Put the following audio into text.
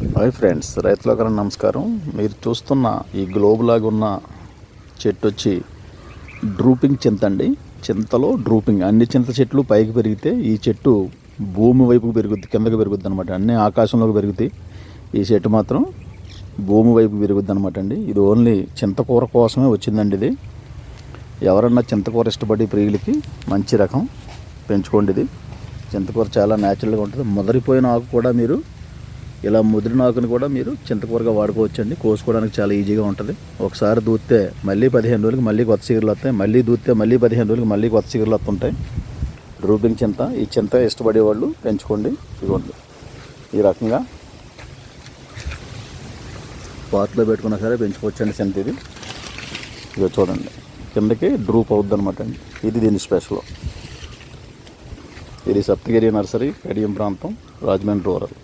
Hi friends, రైతులకు నమస్కారం. మీరు చూస్తున్న ఈ గ్లోబ్ లాగా ఉన్న చెట్టు వచ్చి డ్రూపింగ్ చింత అండి. చింతలో డ్రూపింగ్. అన్ని చింత చెట్లు పైకి పెరిగితే ఈ చెట్టు భూమి వైపుకు పెరుగుద్ది, కిందకి పెరుగుద్ది అనమాట. అన్నీ ఆకాశంలోకి పెరుగుతాయి. ఈ చెట్టు మాత్రం భూమి వైపు పెరుగుద్ది అనమాట అండి. ఇది ఓన్లీ చింతకూర కోసమే వచ్చిందండి. ఇది ఎవరన్నా చింతకూర ఇష్టపడి ప్రియులకి మంచి రకం పెంచుకోండి. ఇది చింతకూర చాలా న్యాచురల్గా ఉంటుంది. ముదిరిపోయిన ఆకు కూడా మీరు ఇలా ముదిరిన ఆకుని కూడా మీరు చింతకూరగా వాడుకోవచ్చండి. కోసుకోవడానికి చాలా ఈజీగా ఉంటుంది. ఒకసారి దూస్తే మళ్ళీ 15 రోజులకి మళ్ళీ కొత్త చిగురులు వస్తాయి. మళ్ళీ దూస్తే మళ్ళీ 15 రోజులకి మళ్ళీ కొత్త చిగురులు వస్తుంటాయి. డ్రూపింగ్ చింత. ఈ చింత ఇష్టపడే వాళ్ళు పెంచుకోండి. ఇదిగోండి ఈ రకంగా పాట్లో పెట్టుకున్నా సరే పెంచుకోవచ్చండి చింత. ఇది ఇక చూడండి కిందకి డ్రూప్ అవుద్ది అనమాట అండి. ఇది దీని స్పెషల్. ఇది సప్తగిరి నర్సరీ, కడియం ప్రాంతం, రాజమండ్రి రూరల్.